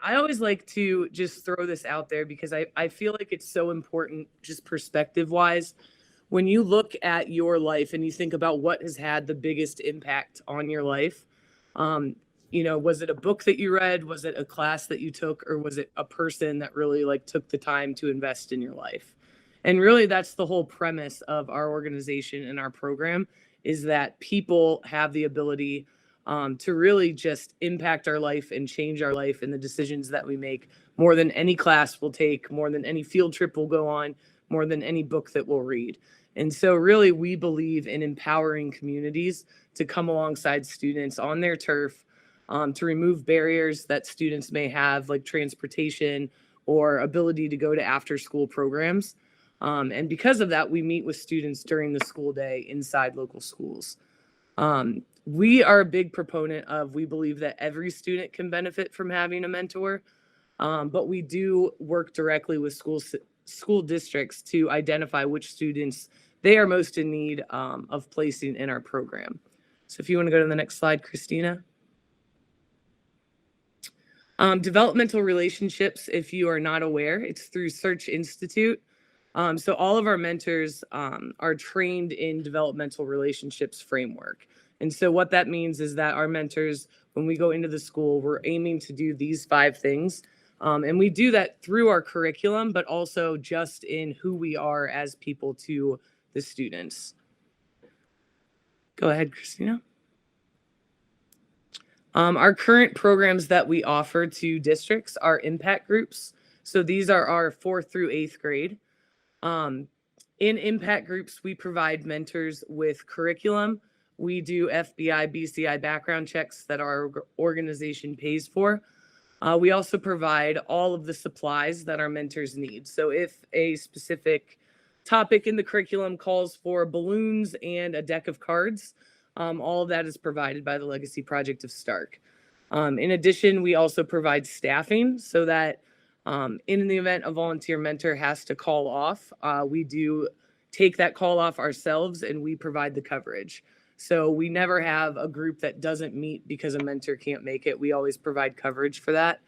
I always like to just throw this out there because I feel like it's so important, just perspective wise. When you look at your life and you think about what has had the biggest impact on your life, um, was it a book that you read? Was it a class that you took? Or was it a person that really like took the time to invest in your life? And really, that's the whole premise of our organization and our program is that people have the ability to really just impact our life and change our life and the decisions that we make more than any class we'll take, more than any field trip we'll go on, more than any book that we'll read. And so, really, we believe in empowering communities to come alongside students on their turf to remove barriers that students may have, like transportation or ability to go to after school programs. And because of that, we meet with students during the school day inside local schools. We are a big proponent of, we believe that every student can benefit from having a mentor, but we do work directly with school districts to identify which students they are most in need of placing in our program. So if you want to go to the next slide, Christina. Developmental relationships, if you are not aware, it's through Search Institute. So all of our mentors are trained in developmental relationships framework. And so what that means is that our mentors, when we go into the school, we're aiming to do these 5 things. And we do that through our curriculum, but also just in who we are as people to the students. Go ahead, Christina. Our current programs that we offer to districts are impact groups. So these are our 4th through 8th grade. In impact groups, we provide mentors with curriculum. We do FBI, BCI background checks that our organization pays for. We also provide all of the supplies that our mentors need. So if a specific topic in the curriculum calls for balloons and a deck of cards, all of that is provided by the Legacy Project of Stark. In addition, we also provide staffing so that in the event a volunteer mentor has to call off, we do take that call off ourselves and we provide the coverage. So we never have a group that doesn't meet because a mentor can't make it. We always provide coverage for that.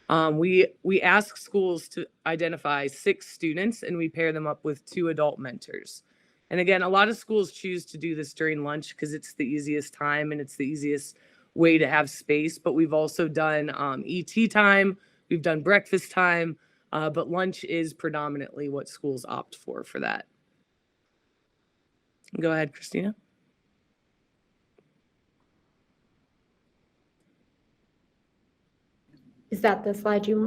We ask schools to identify 6 students and we pair them up with 2 adult mentors. And again, a lot of schools choose to do this during lunch because it's the easiest time and it's the easiest way to have space. But we've also done ET time, we've done breakfast time, but lunch is predominantly what schools opt for that. Go ahead, Christina. Is that the slide you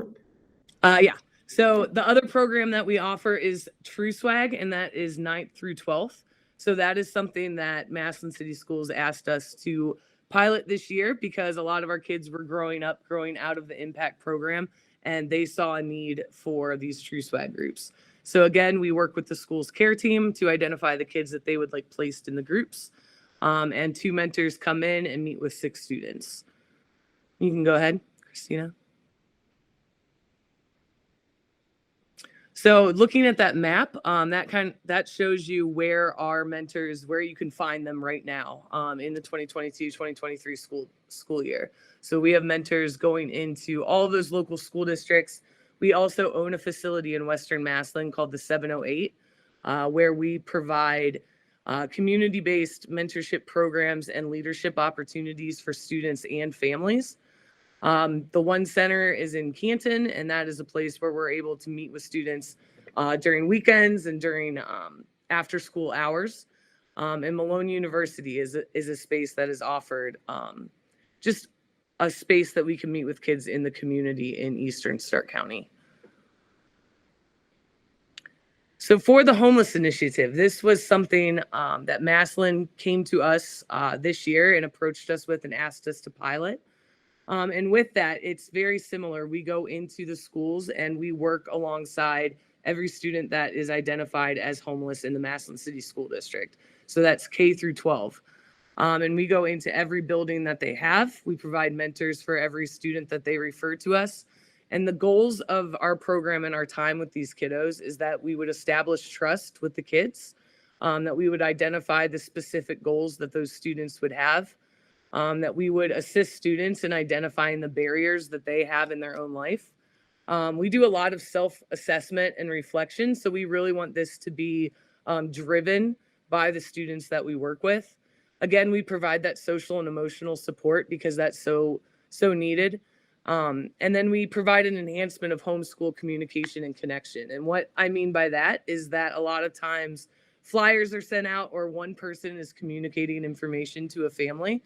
want? Yeah. So the other program that we offer is True Swag, and that is 9th through 12th. So that is something that Massillon City Schools asked us to pilot this year because a lot of our kids were growing out of the impact program, and they saw a need for these True Swag groups. So again, we work with the school's care team to identify the kids that they would like placed in the groups. And 2 mentors come in and meet with 6 students. You can go ahead, Christina. So looking at that map, that shows you where our mentors, where you can find them right now in the 2022-2023 school year. So we have mentors going into all of those local school districts. We also own a facility in Western Massillon called the 708, where we provide community-based mentorship programs and leadership opportunities for students and families. The one center is in Canton, and that is a place where we're able to meet with students during weekends and during after school hours. And Malone University is a space that is offered just a space that we can meet with kids in the community in Eastern Stark County. So for the homeless initiative, this was something that Massillon came to us this year and approached us with and asked us to pilot. And with that, it's very similar. We go into the schools and we work alongside every student that is identified as homeless in the Massillon City School District. So that's K through 12. And we go into every building that they have. We provide mentors for every student that they refer to us. And the goals of our program and our time with these kiddos is that we would establish trust with the kids, that we would identify the specific goals that those students would have. that we would assist students in identifying the barriers that they have in their own life. We do a lot of self-assessment and reflection, so we really want this to be driven by the students that we work with. Again, we provide that social and emotional support because that's so needed. And then we provide an enhancement of homeschool communication and connection. And what I mean by that is that a lot of times flyers are sent out or one person is communicating information to a family.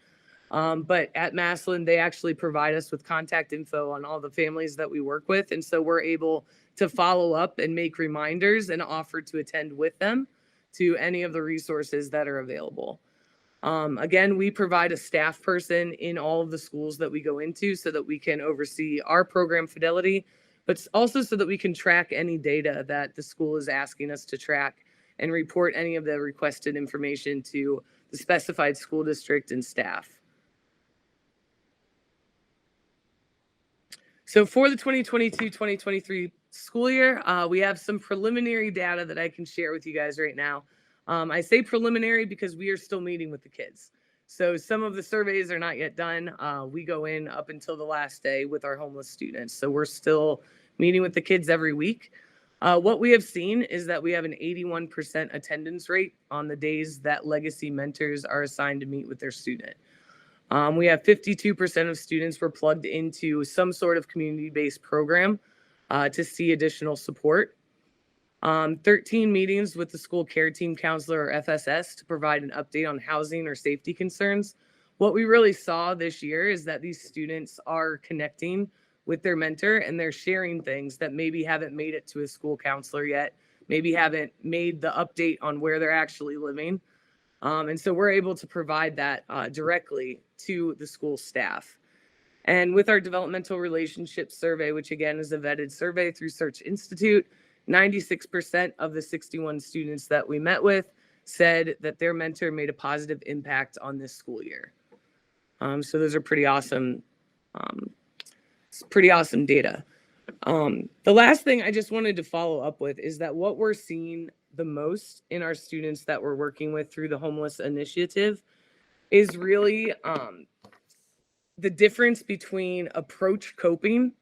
But at Massillon, they actually provide us with contact info on all the families that we work with. And so we're able to follow up and make reminders and offer to attend with them to any of the resources that are available. Again, we provide a staff person in all of the schools that we go into so that we can oversee our program fidelity, but also so that we can track any data that the school is asking us to track and report any of the requested information to the specified school district and staff. So for the 2022-2023 school year, we have some preliminary data that I can share with you guys right now. I say preliminary because we are still meeting with the kids. So some of the surveys are not yet done. We go in up until the last day with our homeless students. So we're still meeting with the kids every week. What we have seen is that we have an 81% attendance rate on the days that legacy mentors are assigned to meet with their student. We have 52% of students were plugged into some sort of community-based program to see additional support. 13 meetings with the school care team counselor or FSS to provide an update on housing or safety concerns. What we really saw this year is that these students are connecting with their mentor and they're sharing things that maybe haven't made it to a school counselor yet, maybe haven't made the update on where they're actually living. And so we're able to provide that directly to the school staff. And with our developmental relationship survey, which again is a vetted survey through Search Institute, 96% of the 61 students that we met with said that their mentor made a positive impact on this school year. So those are pretty awesome data. The last thing I just wanted to follow up with is that what we're seeing the most in our students that we're working with through the Homeless Initiative is really the difference between approach coping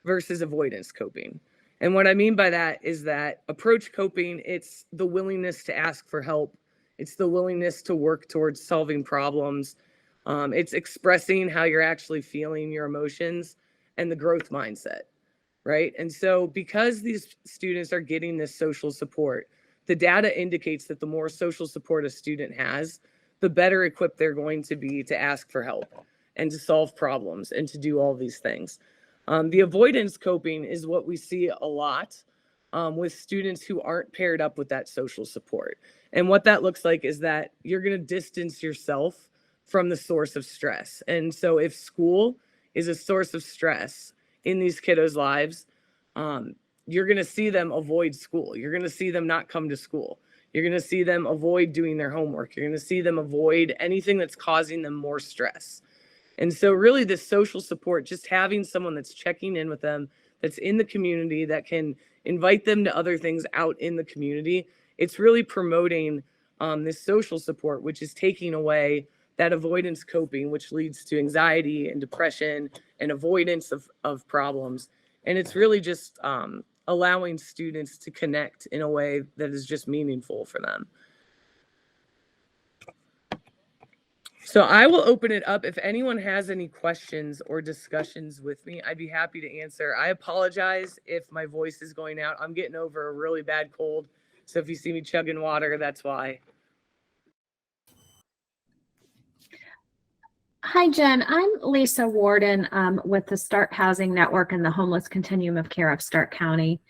versus avoidance coping. And what I mean by that is that approach coping, it's the willingness to ask for help. It's the willingness to work towards solving problems. It's expressing how you're actually feeling your emotions and the growth mindset, right? And so because these students are getting this social support, the data indicates that the more social support a student has, the better equipped they're going to be to ask for help and to solve problems and to do all these things. The avoidance coping is what we see a lot with students who aren't paired up with that social support. And what that looks like is that you're going to distance yourself from the source of stress. And so if school is a source of stress in these kiddos' lives, you're going to see them avoid school. You're going to see them not come to school. You're going to see them avoid doing their homework. You're going to see them avoid anything that's causing them more stress. And so really this social support, just having someone that's checking in with them, that's in the community, that can invite them to other things out in the community, it's really promoting this social support, which is taking away that avoidance coping, which leads to anxiety and depression and avoidance of problems. And it's really just allowing students to connect in a way that is just meaningful for them. So I will open it up. If anyone has any questions or discussions with me, I'd be happy to answer. I apologize if my voice is going out. I'm getting over a really bad cold. So if you see me chugging water, that's why. Hi, Jen. I'm Lisa Warden with the Start Housing Network and the Homeless Continuum of Care of Stark County.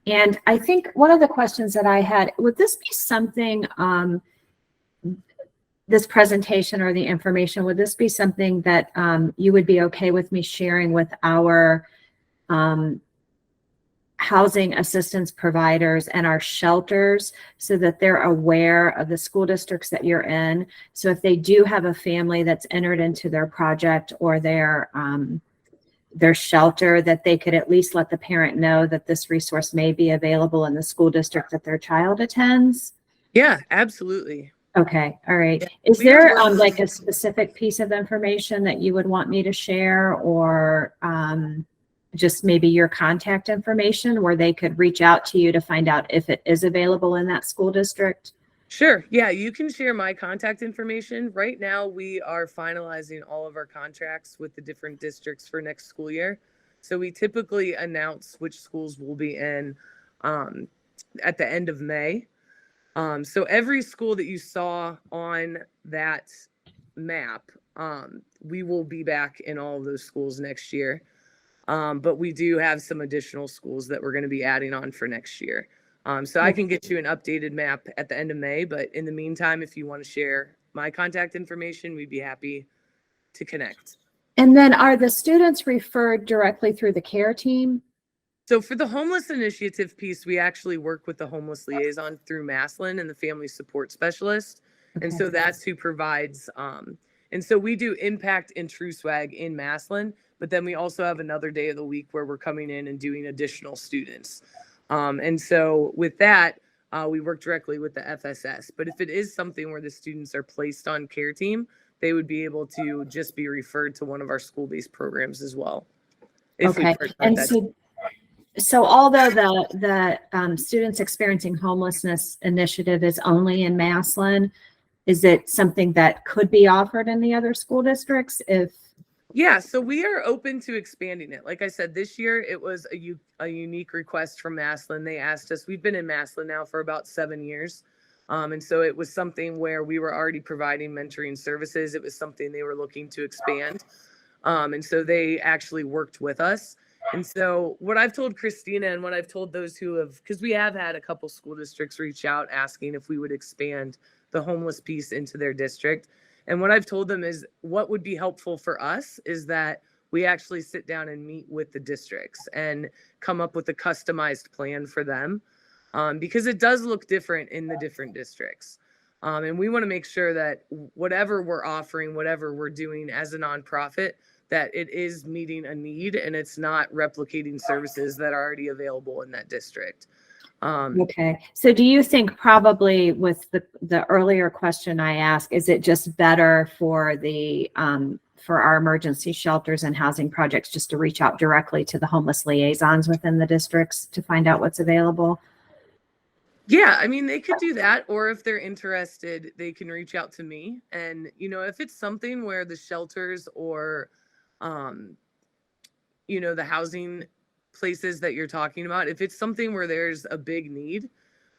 And I think one of the questions that I had, would this be something, this presentation or the information, would this be something that you would be okay with me sharing with our housing assistance providers and our shelters so that they're aware of the school districts that you're in? So if they do have a family that's entered into their project or their shelter, that they could at least let the parent know that this resource may be available in the school district that their child attends? Yeah, absolutely. Okay, all right. Yeah. Is We are there working- like a specific piece of information that you would want me to share, or just maybe your contact information where they could reach out to you to find out if it is available in that school district? Sure. Yeah, you can share my contact information. Right now, we are finalizing all of our contracts with the different districts for next school year. So we typically announce which schools we'll be in um, at the end of May. So every school that you saw on that map, we will be back in all of those schools next year. But we do have some additional schools that we're going to be adding on for next year. So I can get you an updated map at the end of May, but in the meantime, if you want to share my contact information, we'd be happy to connect. And then are the students referred directly through the care team? So for the homeless initiative piece, we actually work with the homeless liaison through Maslin and the family support specialist. And so that's who provides, and so we do impact and true swag in Maslin, but then we also have another day of the week where we're coming in and doing additional students. And so with that, we work directly with the FSS. But if it is something where the students are placed on care team, they would be able to just be referred to one of our school-based programs as well. Okay. And so although the Students Experiencing Homelessness initiative is only in Maslin, is it something that could be offered in the other school districts if? Yeah, so we are open to expanding it. Like I said, this year it was a unique request from Maslin. They asked us, we've been in Maslin now for about 7 years. And so it was something where we were already providing mentoring services. It was something they were looking to expand. And so they actually worked with us. And so what I've told Christina and what I've told those who have, because we have had a couple school districts reach out asking if we would expand the homeless piece into their district. And what I've told them is what would be helpful for us is that we actually sit down and meet with the districts and come up with a customized plan for them, because it does look different in the different districts. And we want to make sure that whatever we're offering, whatever we're doing as a nonprofit, that it is meeting a need and it's not replicating services that are already available in that district. Okay. So do you think probably with the earlier question I asked, is it just better for the for our emergency shelters and housing projects just to reach out directly to the homeless liaisons within the districts to find out what's available? Yeah, I mean, they could do that, or if they're interested, they can reach out to me. And, if it's something where the shelters or, the housing places that you're talking about, if it's something where there's a big need,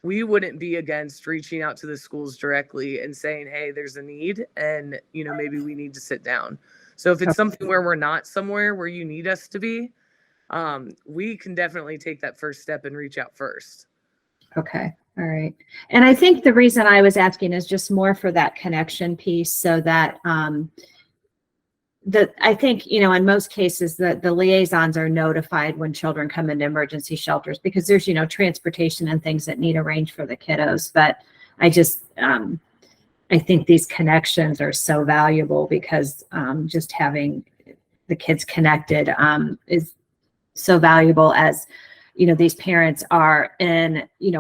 we wouldn't be against reaching out to the schools directly and saying, hey, there's a need and, maybe we need to sit down. So if it's something where we're not somewhere where you need us to be, we can definitely take that first step and reach out first. Okay. All right. And I think the reason I was asking is just more for that connection piece so that I think, in most cases the liaisons are notified when children come into emergency shelters because there's, transportation and things that need arranged for the kiddos. But I just, I think these connections are so valuable because just having the kids connected is so valuable as, these parents are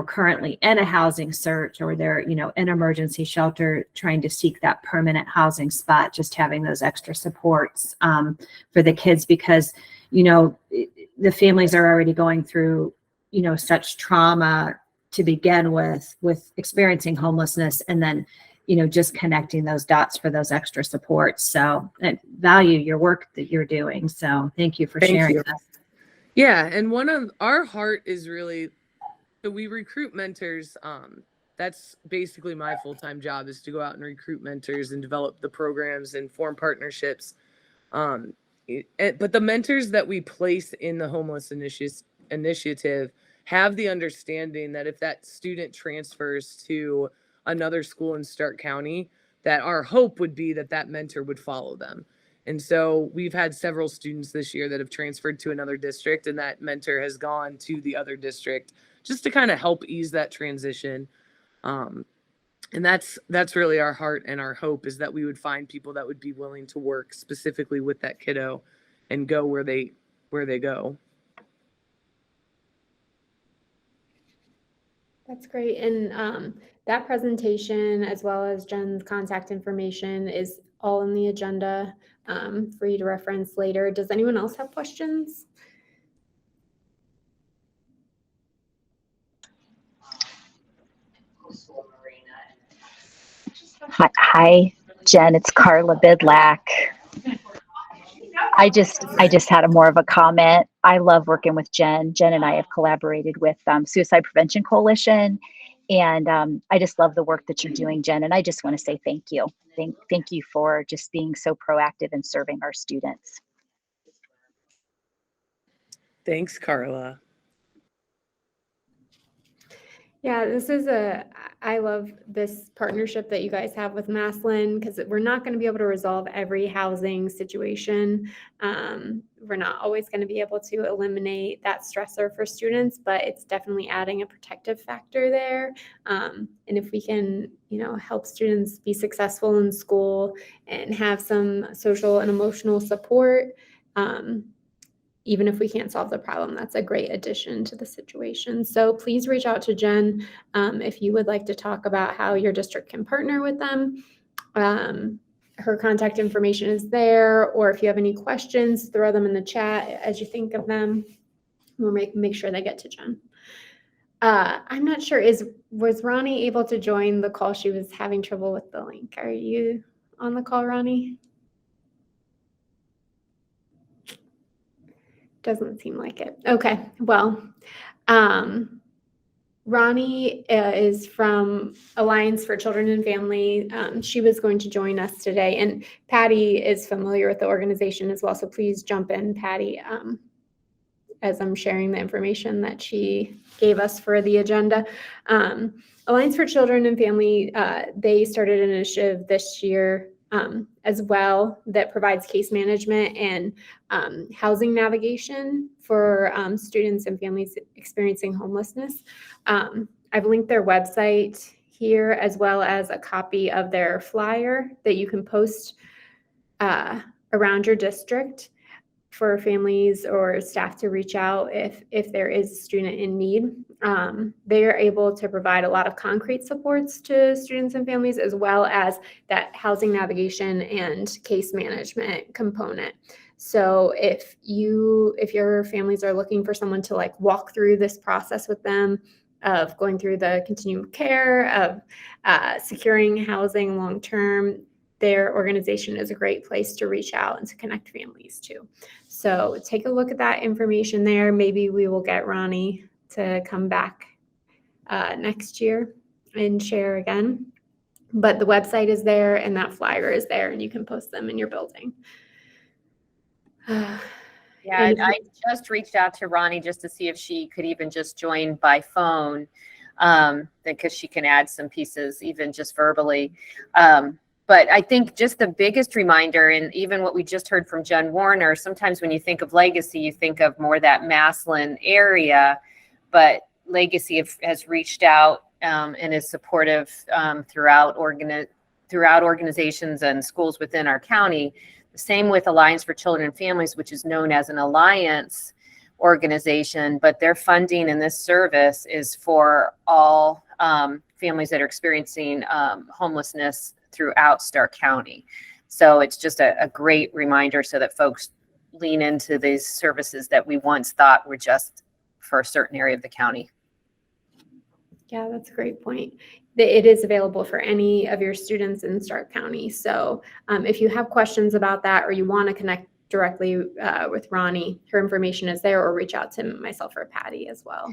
currently in a housing search or they're, in emergency shelter trying to seek that permanent housing spot, just having those extra supports for the kids because, the families are already going through, such trauma to begin with experiencing homelessness and then, just connecting those dots for those extra supports. So I value your work that you're doing. So thank you for sharing that. Yeah, and one of our heart is really, so we recruit mentors. That's basically my full-time job is to go out and recruit mentors and develop the programs and form partnerships. But the mentors that we place in the homeless initiative have the understanding that if that student transfers to another school in Stark County, that our hope would be that that mentor would follow them. And so we've had several students this year that have transferred to another district and that mentor has gone to the other district just to kind of help ease that transition. And that's really our heart and our hope is that we would find people that would be willing to work specifically with that kiddo and go where they go. That's great. And that presentation, as well as Jen's contact information, is all in the agenda for you to reference later. Does anyone else have questions? Hi, Jen. It's Carla Bidlack. I just had more of a comment. I love working with Jen. Jen and I have collaborated with Suicide Prevention Coalition, and I just love the work that you're doing, Jen. And I just want to say thank you. Thank you for just being so proactive in serving our students. Thanks, Carla. Yeah, I love this partnership that you guys have with Maslin, because we're not going to be able to resolve every housing situation. We're not always going to be able to eliminate that stressor for students, but it's definitely adding a protective factor there. And if we can, help students be successful in school and have some social and emotional support, even if we can't solve the problem, that's a great addition to the situation. So please reach out to Jen if you would like to talk about how your district can partner with them. Her contact information is there, or if you have any questions, throw them in the chat as you think of them. We'll make sure they get to Jen. I'm not sure, was Ronnie able to join the call? She was having trouble with the link. Are you on the call, Ronnie? Doesn't seem like it. Okay, well, Ronnie is from Alliance for Children and Family. She was going to join us today, and Patty is familiar with the organization as well, so please jump in, Patty, as I'm sharing the information that she gave us for the agenda. Alliance for Children and Family, they started an initiative this year as well that provides case management and housing navigation for students and families experiencing homelessness. I've linked their website here, as well as a copy of their flyer that you can post around your district for families or staff to reach out if there is a student in need. They are able to provide a lot of concrete supports to students and families, as well as that housing navigation and case management component. So if your families are looking for someone to walk through this process with them, of going through the continuum of care, of securing housing long-term, their organization is a great place to reach out and to connect families to. So take a look at that information there. Maybe we will get Ronnie to come back next year and share again. But the website is there and that flyer is there, and you can post them in your building. Yeah, I just reached out to Ronnie just to see if she could even just join by phone, because she can add some pieces even just verbally. But I think just the biggest reminder, and even what we just heard from Jen Warner, sometimes when you think of Legacy, you think of more that Maslin area, but Legacy has reached out and is supportive throughout organizations and schools within our county. The same with Alliance for Children and Families, which is known as an alliance organization, but their funding in this service is for all families that are experiencing homelessness throughout Stark County. So it's just a great reminder so that folks lean into these services that we once thought were just for a certain area of the county. Yeah, that's a great point. It is available for any of your students in Stark County. So if you have questions about that, or you want to connect directly with Ronnie, her information is there, or reach out to myself or Patty as well.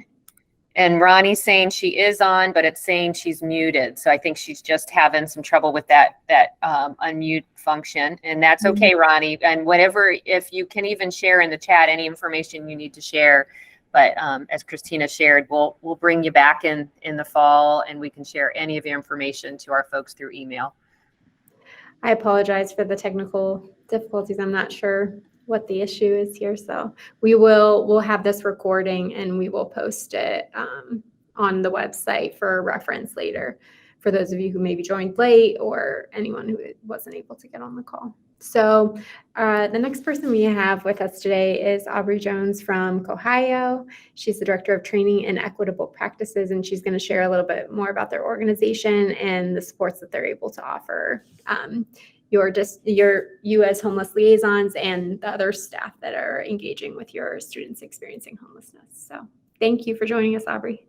And Ronnie's saying she is on, but it's saying she's muted. So I think she's just having some trouble with that unmute function, and that's okay, Ronnie. And whatever, if you can even share in the chat any information you need to share. But as Christina shared, we'll bring you back in the fall, and we can share any of your information to our folks through email. I apologize for the technical difficulties. I'm not sure what the issue is here. So we'll have this recording and we will post it on the website for reference later for those of you who maybe joined late or anyone who wasn't able to get on the call. So the next person we have with us today is Aubrey Jones from Ohio. She's the Director of Training and Equitable Practices, and she's going to share a little bit more about their organization and the supports that they're able to offer you as homeless liaisons and the other staff that are engaging with your students experiencing homelessness. So thank you for joining us, Aubrey.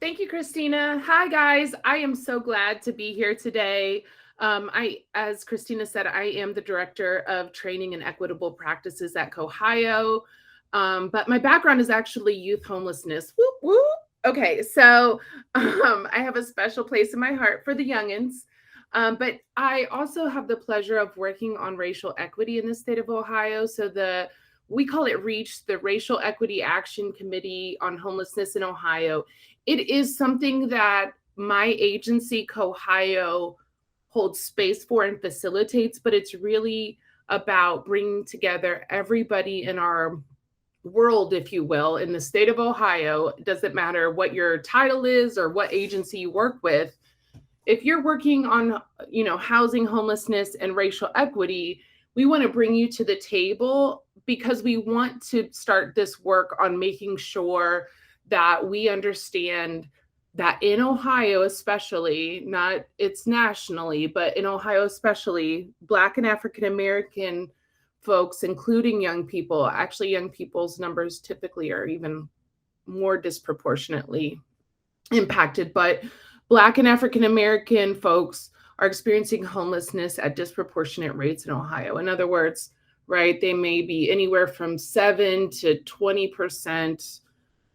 Thank you, Christina. Hi, guys. I am so glad to be here today. As Christina said, I am the Director of Training and Equitable Practices at Ohio, but my background is actually youth homelessness. Whoop, whoop. Okay, so I have a special place in my heart for the youngins, but I also have the pleasure of working on racial equity in the state of Ohio. So we call it REACH, the Racial Equity Action Committee on Homelessness in Ohio. It is something that my agency, Ohio, holds space for and facilitates, but it's really about bringing together everybody in our world, if you will, in the state of Ohio. It doesn't matter what your title is or what agency you work with. If you're working on, housing, homelessness, and racial equity, we want to bring you to the table because we want to start this work on making sure that we understand that in Ohio, especially, it's nationally, but in Ohio especially, Black and African American folks, including young people, actually young people's numbers typically are even more disproportionately impacted, but Black and African American folks are experiencing homelessness at disproportionate rates in Ohio. In other words, right, they may be anywhere from 7 to 20%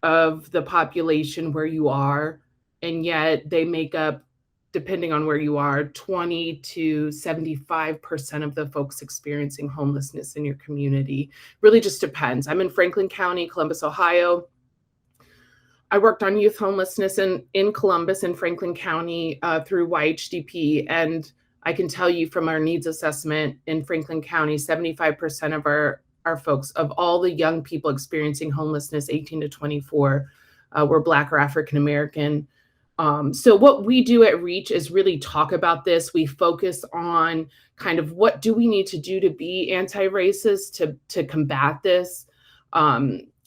of the population where you are, and yet they make up, depending on where you are, 20 to 75% of the folks experiencing homelessness in your community. Really just depends. I'm in Franklin County, Columbus, Ohio. I worked on youth homelessness in Columbus and Franklin County through YHDP, and I can tell you from our needs assessment in Franklin County, 75% of our folks, of all the young people experiencing homelessness, 18 to 24, were Black or African American. So what we do at REACH is really talk about this. We focus on kind of what do we need to do to be anti-racist to combat this.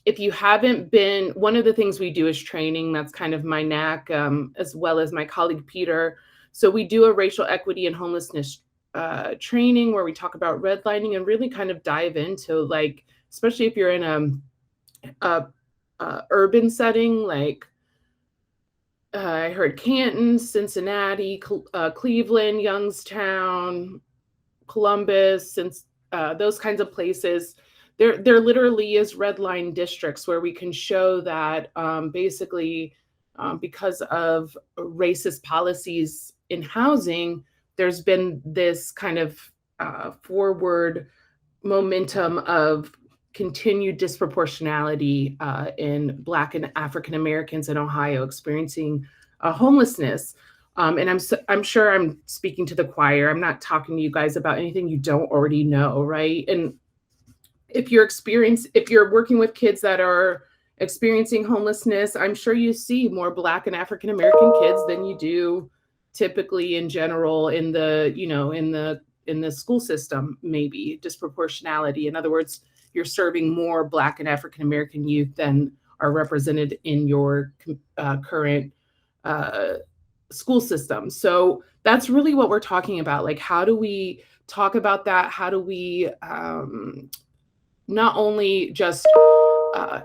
If you haven't been, one of the things we do is training. That's kind of my knack, as well as my colleague Peter. So we do a racial equity and homelessness training where we talk about redlining and really kind of dive into, like, especially if you're in a urban setting, like I heard Canton, Cincinnati, Cleveland, Youngstown, Columbus, and those kinds of places. There literally is redline districts where we can show that basically because of racist policies in housing, there's been this kind of forward momentum of continued disproportionality in Black and African Americans in Ohio experiencing homelessness. And I'm sure I'm speaking to the choir. I'm not talking to you guys about anything you don't already know, right? And if you're working with kids that are experiencing homelessness, I'm sure you see more Black and African American kids than you do typically in general in the school system, maybe disproportionality. In other words, you're serving more Black and African American youth than are represented in your current school system. So that's really what we're talking about. Like, how do we talk about that? How do we not only just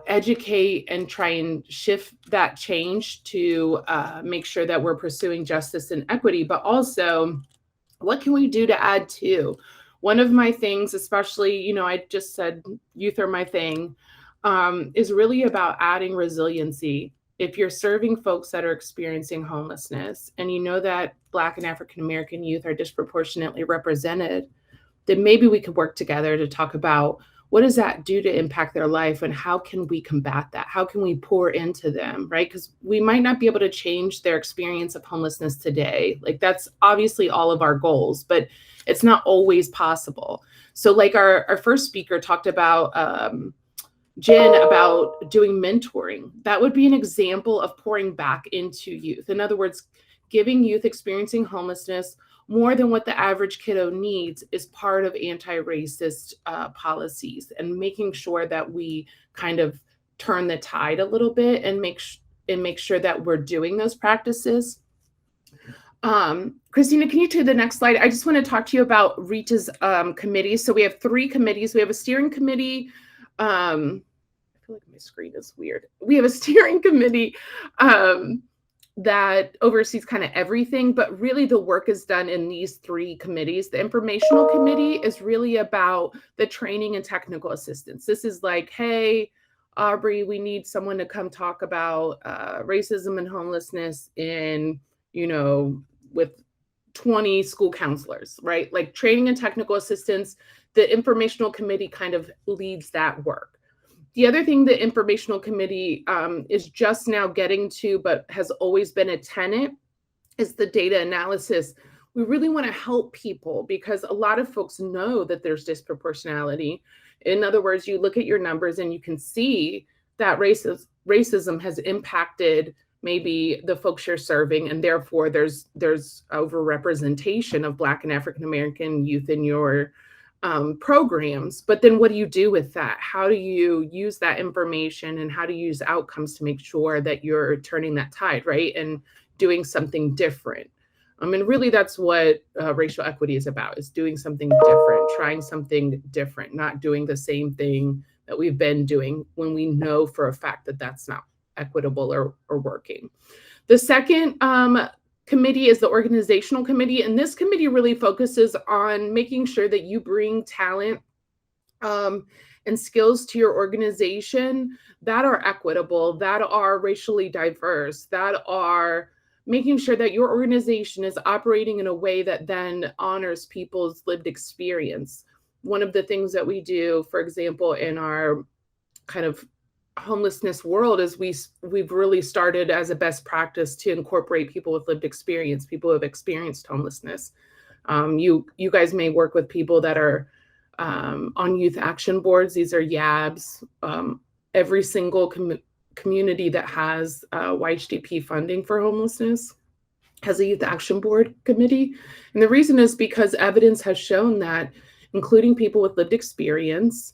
educate and try and shift that change to make sure that we're pursuing justice and equity, but also what can we do to add to? One of my things, especially, I just said youth are my thing, is really about adding resiliency. If you're serving folks that are experiencing homelessness and you know that Black and African American youth are disproportionately represented, then maybe we could work together to talk about what does that do to impact their life and how can we combat that? How can we pour into them, right? Because we might not be able to change their experience of homelessness today. Like, that's obviously all of our goals, but it's not always possible. So like our first speaker talked about Jen about doing mentoring. That would be an example of pouring back into youth. In other words, giving youth experiencing homelessness more than what the average kiddo needs is part of anti-racist policies, and making sure that we kind of turn the tide a little bit and make sure that we're doing those practices. Christina, can you do the next slide? I just want to talk to you about REACH's committees. So we have 3 committees. We have a steering committee. I feel like my screen is weird. We have a steering committee that oversees kind of everything, but really the work is done in these 3 committees. The informational committee is really about the training and technical assistance. This is like, hey, Aubrey, we need someone to come talk about racism and homelessness in, with 20 school counselors, right? Like training and technical assistance. The informational committee kind of leads that work. The other thing the informational committee is just now getting to, but has always been a tenet, is the data analysis. We really want to help people because a lot of folks know that there's disproportionality. In other words, you look at your numbers and you can see that racism has impacted maybe the folks you're serving, and therefore there's overrepresentation of Black and African American youth in your programs. But then what do you do with that? How do you use that information, and how do you use outcomes to make sure that you're turning that tide, right? And doing something different. I mean, really that's what racial equity is about, is doing something different, trying something different, not doing the same thing that we've been doing when we know for a fact that that's not equitable or working. The second committee is the organizational committee. And this committee really focuses on making sure that you bring talent and skills to your organization that are equitable, that are racially diverse, that are making sure that your organization is operating in a way that then honors people's lived experience. One of the things that we do, for example, in our kind of homelessness world is we've really started as a best practice to incorporate people with lived experience, people who have experienced homelessness. You guys may work with people that are on youth action boards. These are YABs. Every single community that has YHDP funding for homelessness has a youth action board committee. And the reason is because evidence has shown that including people with lived experience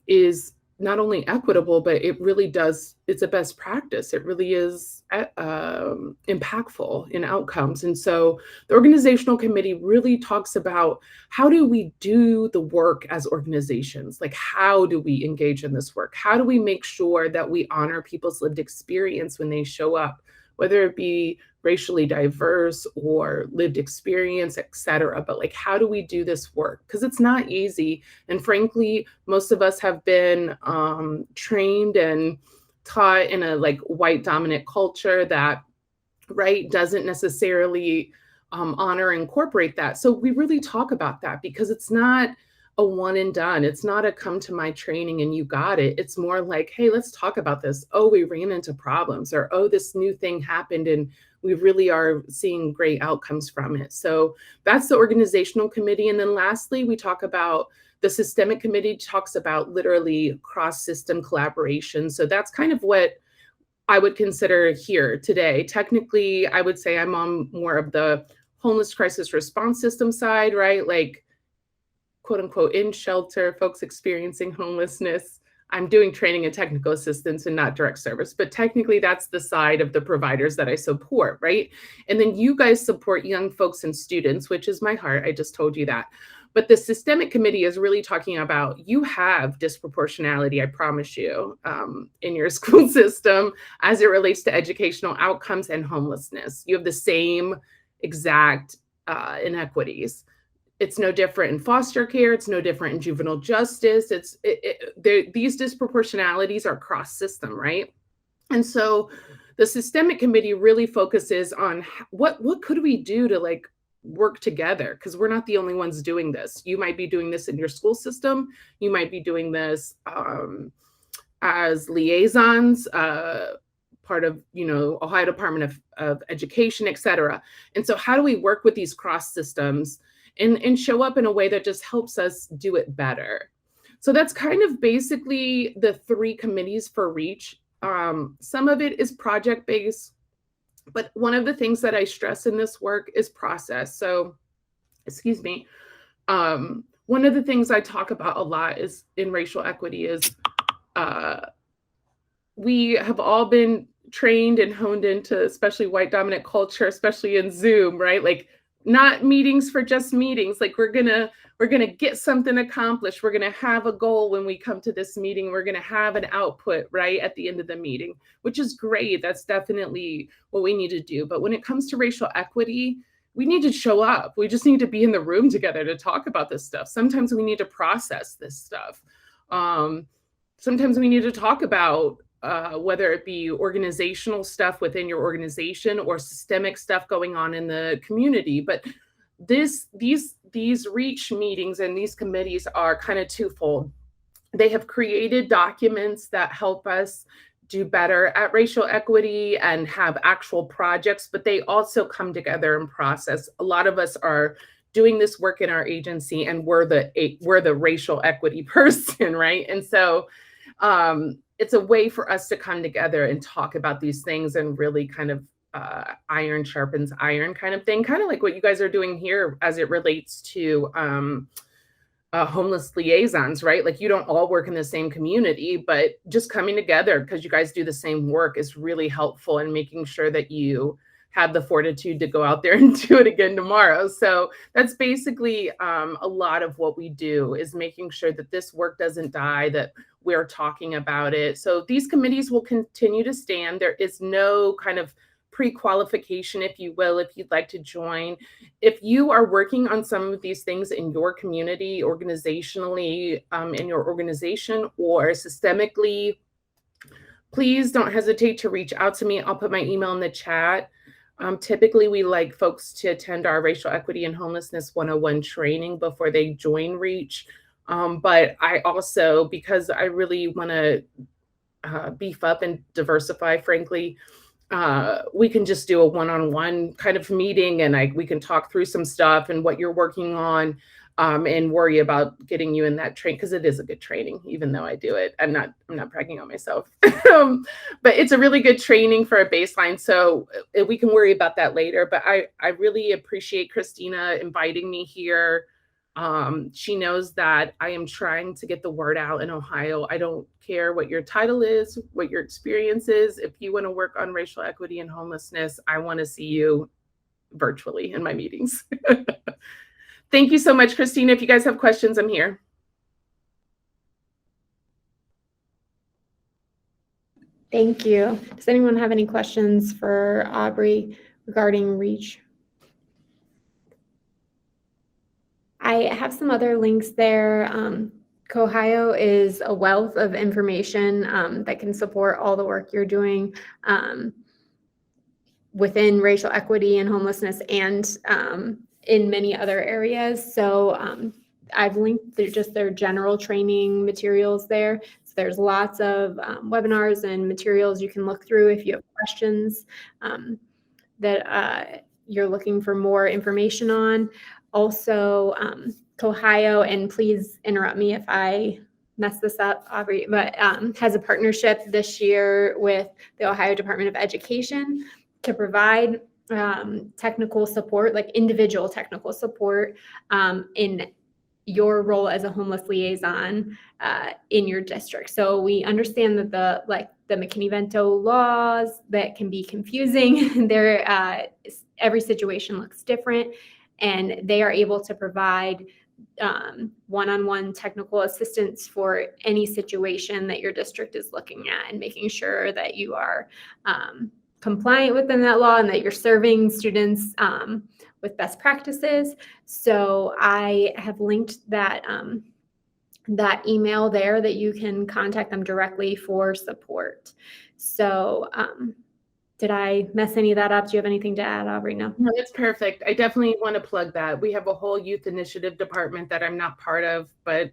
is not only equitable, but it really does, it's a best practice. It really is impactful in outcomes. And so the organizational committee really talks about how do we do the work as organizations? Like, how do we engage in this work? How do we make sure that we honor people's lived experience when they show up, whether it be racially diverse or lived experience, et cetera. But like, how do we do this work? Because it's not easy. And frankly, most of us have been trained and taught in a like white dominant culture that, right, doesn't necessarily honor and incorporate that. So we really talk about that because it's not a one and done. It's not a come to my training and you got it. It's more like, hey, let's talk about this. Oh, we ran into problems, or oh, this new thing happened and we really are seeing great outcomes from it. So that's the organizational committee. And then lastly, we talk about the systemic committee, talks about literally cross-system collaboration. So that's kind of what I would consider here today. Technically, I would say I'm on more of the homeless crisis response system side, right? Like, quote unquote, in shelter, folks experiencing homelessness. I'm doing training and technical assistance and not direct service, but technically that's the side of the providers that I support, right? And then you guys support young folks and students, which is my heart. I just told you that. But the systemic committee is really talking about, you have disproportionality, I promise you, in your school system as it relates to educational outcomes and homelessness. You have the same exact inequities. It's no different in foster care. It's no different in juvenile justice. These disproportionalities are cross system, right? And so the systemic committee really focuses on what could we do to like work together, because we're not the only ones doing this. You might be doing this in your school system. You might be doing this as liaisons, part of, Ohio Department of Education, et cetera. And so how do we work with these cross systems and show up in a way that just helps us do it better? So that's kind of basically the 3 committees for REACH. Some of it is project-based, but one of the things that I stress in this work is process. So, excuse me. One of the things I talk about a lot is in racial equity is we have all been trained and honed into especially white dominant culture, especially in Zoom, right? Like not meetings for just meetings. Like we're gonna get something accomplished. We're gonna have a goal when we come to this meeting. We're gonna have an output right at the end of the meeting, which is great. That's definitely what we need to do. But when it comes to racial equity, we need to show up. We just need to be in the room together to talk about this stuff. Sometimes we need to process this stuff. Sometimes we need to talk about whether it be organizational stuff within your organization or systemic stuff going on in the community. But these REACH meetings and these committees are kind of twofold. They have created documents that help us do better at racial equity and have actual projects, but they also come together and process. A lot of us are doing this work in our agency and we're the racial equity person, right? And so it's a way for us to come together and talk about these things and really kind of iron sharpens iron kind of thing, kind of like what you guys are doing here as it relates to homeless liaisons, right? Like you don't all work in the same community, but just coming together because you guys do the same work is really helpful in making sure that you have the fortitude to go out there and do it again tomorrow. So that's basically a lot of what we do is making sure that this work doesn't die, that we're talking about it. So these committees will continue to stand. There is no kind of pre-qualification, if you will, if you'd like to join. If you are working on some of these things in your community, organizationally, in your organization or systemically, please don't hesitate to reach out to me. I'll put my email in the chat. Typically, we like folks to attend our Racial Equity and Homelessness 101 training before they join REACH. But I also, because I really want to beef up and diversify, frankly, we can just do a one-on-one kind of meeting and we can talk through some stuff and what you're working on and worry about getting you in that train, because it is a good training, even though I do it. I'm not bragging on myself, but it's a really good training for a baseline. So we can worry about that later. But I really appreciate Christina inviting me here. She knows that I am trying to get the word out in Ohio. I don't care what your title is, what your experience is. If you want to work on racial equity and homelessness, I want to see you virtually in my meetings. Thank you so much, Christina. If you guys have questions, I'm here. Thank you. Does anyone have any questions for Aubrey regarding REACH? I have some other links there. Ohio is a wealth of information that can support all the work you're doing within racial equity and homelessness and in many other areas. So I've linked just their general training materials there. So there's lots of webinars and materials you can look through if you have questions that you're looking for more information on. Also, Ohio, and please interrupt me if I mess this up, Aubrey, but has a partnership this year with the Ohio Department of Education to provide technical support, like individual technical support in your role as a homeless liaison in your district. So we understand that the McKinney-Vento laws that can be confusing. Every situation looks different, and they are able to provide one-on-one technical assistance for any situation that your district is looking at, and making sure that you are compliant within that law and that you're serving students with best practices. So I have linked that that email there that you can contact them directly for support. So did I mess any of that up? Do you have anything to add, Aubrey? No, that's perfect. I definitely want to plug that. We have a whole youth initiative department that I'm not part of, but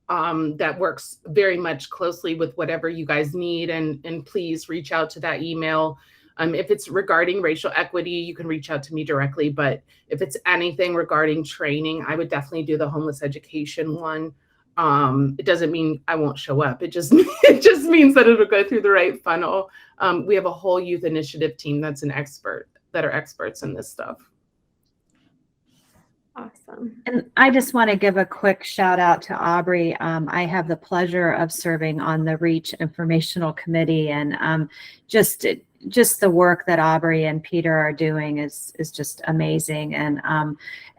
that works very much closely with whatever you guys need. And please reach out to that email. If it's regarding racial equity, you can reach out to me directly. But if it's anything regarding training, I would definitely do the homeless education one. It doesn't mean I won't show up. It just it just means that it'll go through the right funnel. We have a whole youth initiative team that are experts in this stuff. Awesome. And I just want to give a quick shout out to Aubrey. I have the pleasure of serving on the REACH Informational Committee, and just the work that Aubrey and Peter are doing is just amazing. And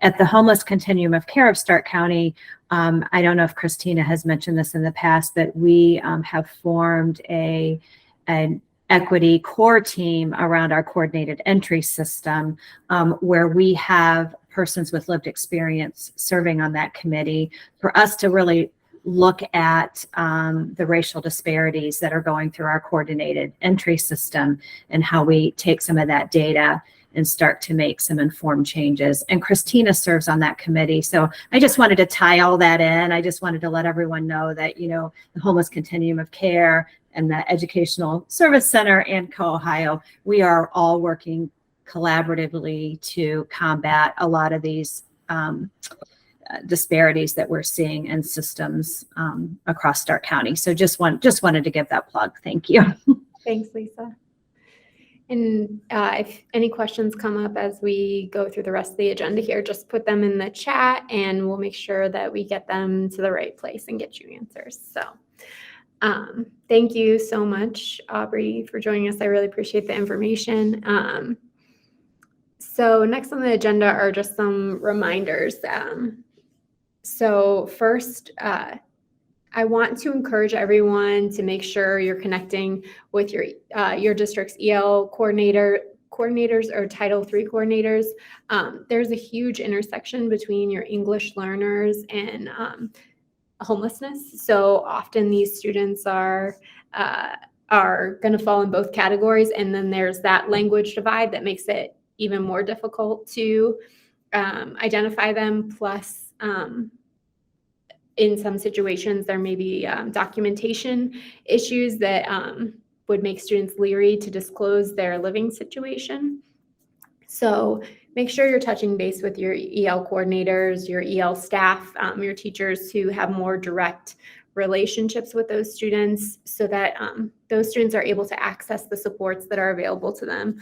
at the Homeless Continuum of Care of Stark County, I don't know if Christina has mentioned this in the past, but we have formed an equity core team around our coordinated entry system, where we have persons with lived experience serving on that committee for us to really look at the racial disparities that are going through our coordinated entry system and how we take some of that data and start to make some informed changes. And Christina serves on that committee. So I just wanted to tie all that in. I just wanted to let everyone know that, the Homeless Continuum of Care and the Educational Service Center and Co-Ohio, we are all working collaboratively to combat a lot of these disparities that we're seeing in systems across Stark County. So just wanted to give that plug. Thank you. Thanks, Lisa. And if any questions come up as we go through the rest of the agenda here, just put them in the chat and we'll make sure that we get them to the right place and get you answers. So thank you so much, Aubrey, for joining us. I really appreciate the information. So next on the agenda are just some reminders. So first, I want to encourage everyone to make sure you're connecting with your district's EL coordinators or Title III coordinators. There's a huge intersection between your English learners and homelessness. So often these students are going to fall in both categories, and then there's that language divide that makes it even more difficult to identify them. Plus, in some situations, there may be documentation issues that would make students leery to disclose their living situation. So make sure you're touching base with your EL coordinators, your EL staff, your teachers who have more direct relationships with those students, so that those students are able to access the supports that are available to them,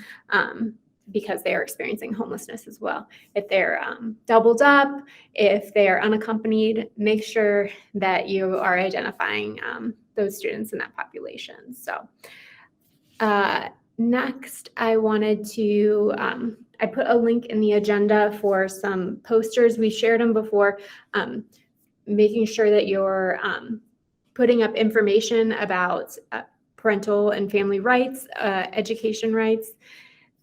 because they are experiencing homelessness as well. If they're doubled up, if they are unaccompanied, make sure that you are identifying those students in that population. So next, I wanted to, I put a link in the agenda for some posters. We shared them before, making sure that you're putting up information about parental and family rights, education rights.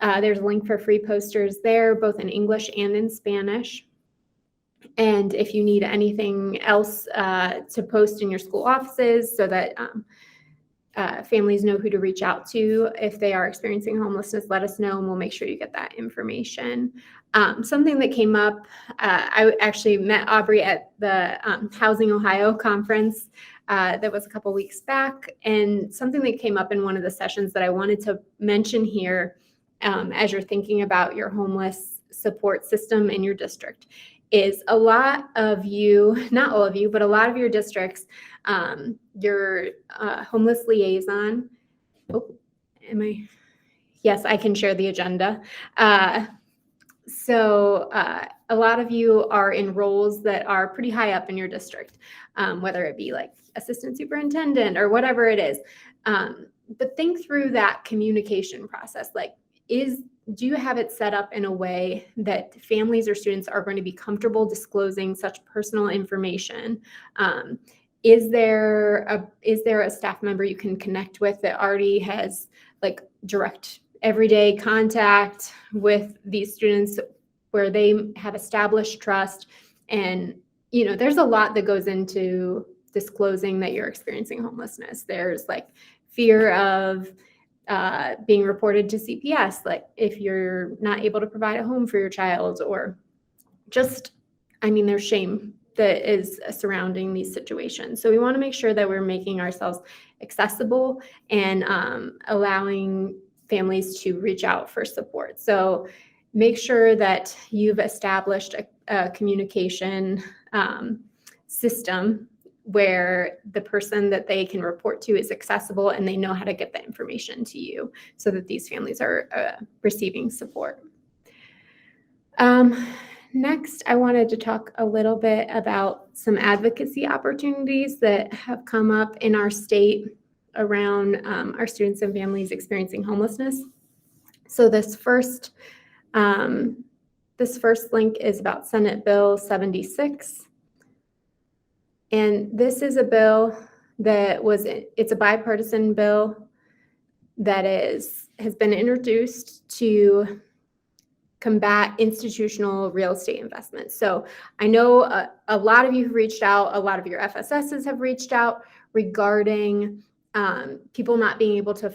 There's a link for free posters there, both in English and in Spanish. And if you need anything else to post in your school offices so that families know who to reach out to if they are experiencing homelessness, let us know and we'll make sure you get that information. Something that came up, I actually met Aubrey at the Housing Ohio conference that was a couple weeks back, and something that came up in one of the sessions that I wanted to mention here as you're thinking about your homeless support system in your district is a lot of you, not all of you, but a lot of your districts, your homeless liaison. Oh, yes, I can share the agenda. So a lot of you are in roles that are pretty high up in your district, whether it be like assistant superintendent or whatever it is. But think through that communication process. Like, do you have it set up in a way that families or students are going to be comfortable disclosing such personal information? Is there a staff member you can connect with that already has like direct everyday contact with these students where they have established trust? And, there's a lot that goes into disclosing that you're experiencing homelessness. There's like fear of being reported to CPS, like if you're not able to provide a home for your child, or just, there's shame that is surrounding these situations. So we want to make sure that we're making ourselves accessible and allowing families to reach out for support. So make sure that you've established a communication system where the person that they can report to is accessible and they know how to get the information to you so that these families are receiving support. Next, I wanted to talk a little bit about some advocacy opportunities that have come up in our state around our students and families experiencing homelessness. So this first link is about Senate Bill 76. And this is a bill it's a bipartisan bill that has been introduced to combat institutional real estate investment. So I know a lot of you have reached out, a lot of your FSSs have reached out regarding people not being able to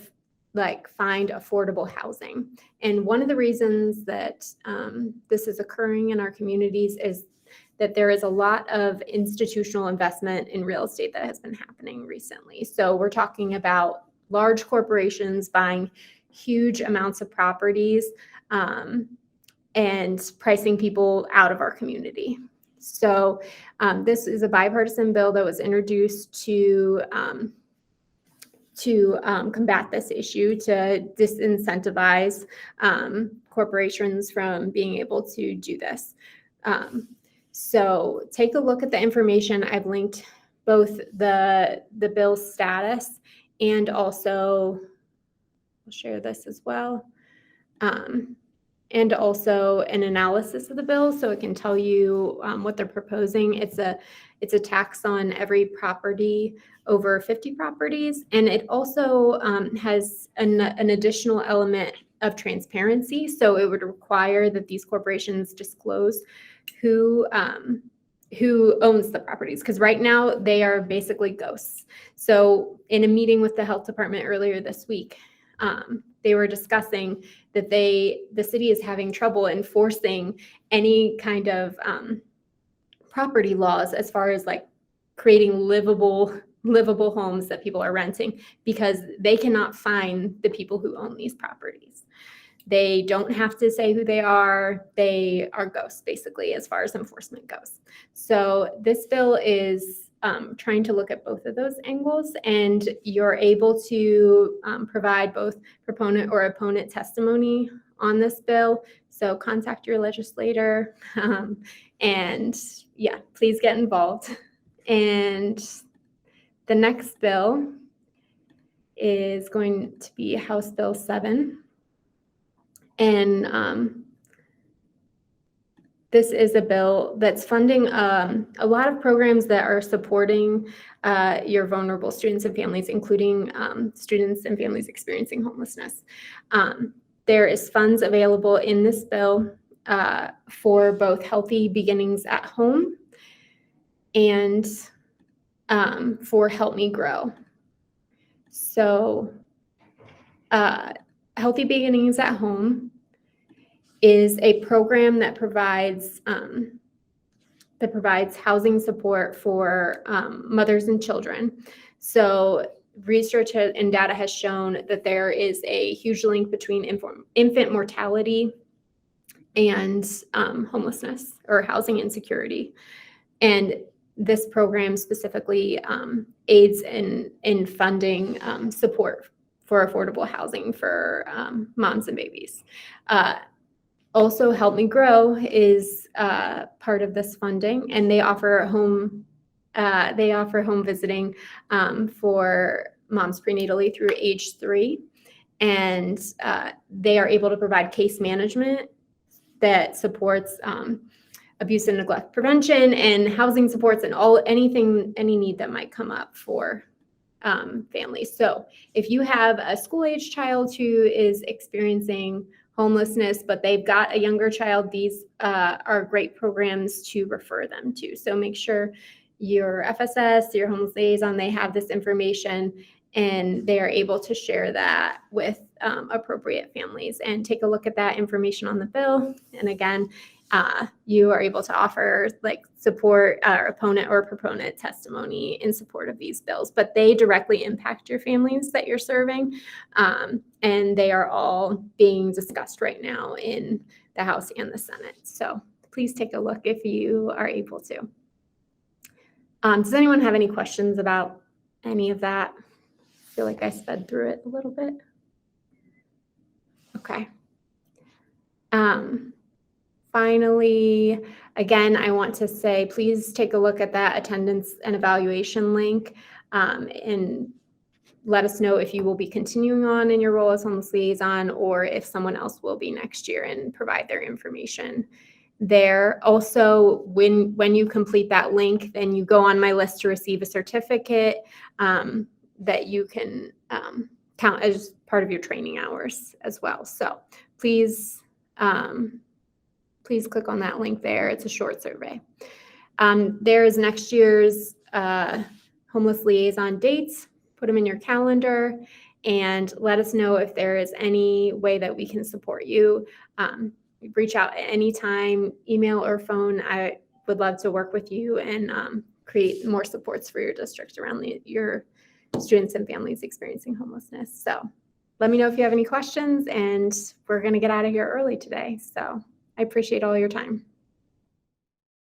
find affordable housing. And one of the reasons that this is occurring in our communities is that there is a lot of institutional investment in real estate that has been happening recently. So we're talking about large corporations buying huge amounts of properties and pricing people out of our community. So this is a bipartisan bill that was introduced to combat this issue, to disincentivize corporations from being able to do this. So take a look at the information. I've linked both the bill's status and also, I'll share this as well, and also an analysis of the bill so it can tell you what they're proposing. It's a tax on every property over 50 properties, and it also has an additional element of transparency. So it would require that these corporations disclose who owns the properties, because right now they are basically ghosts. So in a meeting with the health department earlier this week, they were discussing that the city is having trouble enforcing any kind of property laws as far as creating livable homes that people are renting, because they cannot find the people who own these properties. They don't have to say who they are. They are ghosts, basically, as far as enforcement goes. So this bill is trying to look at both of those angles, and you're able to provide both proponent or opponent testimony on this bill. So contact your legislator, and yeah, please get involved. And the next bill is going to be House Bill 7. And this is a bill that's funding a lot of programs that are supporting your vulnerable students and families, including students and families experiencing homelessness. There is funds available in this bill for both Healthy Beginnings at Home and for Help Me Grow. So Healthy Beginnings at Home is a program that provides housing support for mothers and children. So research and data has shown that there is a huge link between infant mortality and homelessness or housing insecurity. And this program specifically aids in funding support for affordable housing for moms and babies. Also, Help Me Grow is part of this funding, and they offer home visiting for moms prenatally through age 3, and they are able to provide case management that supports abuse and neglect prevention and housing supports and any need that might come up for families. So if you have a school-age child who is experiencing homelessness, but they've got a younger child, these are great programs to refer them to. So make sure your FSS, your Homeless Liaison, they have this information and they are able to share that with appropriate families. And take a look at that information on the bill. And again, you are able to offer support opponent or proponent testimony in support of these bills, but they directly impact your families that you're serving. And they are all being discussed right now in the House and the Senate. So please take a look if you are able to. Does anyone have any questions about any of that? I feel like I sped through it a little bit. Okay. Finally, again, I want to say, please take a look at that attendance and evaluation link, and let us know if you will be continuing on in your role as homeless liaison or if someone else will be next year, and provide their information there. Also, when you complete that link, then you go on my list to receive a certificate that you can count as part of your training hours as well. So please click on that link there. It's a short survey. There is next year's homeless liaison dates. Put them in your calendar and let us know if there is any way that we can support you. Reach out at any time, email or phone. I would love to work with you and create more supports for your district around your students and families experiencing homelessness. So let me know if you have any questions, and we're going to get out of here early today. So I appreciate all your time.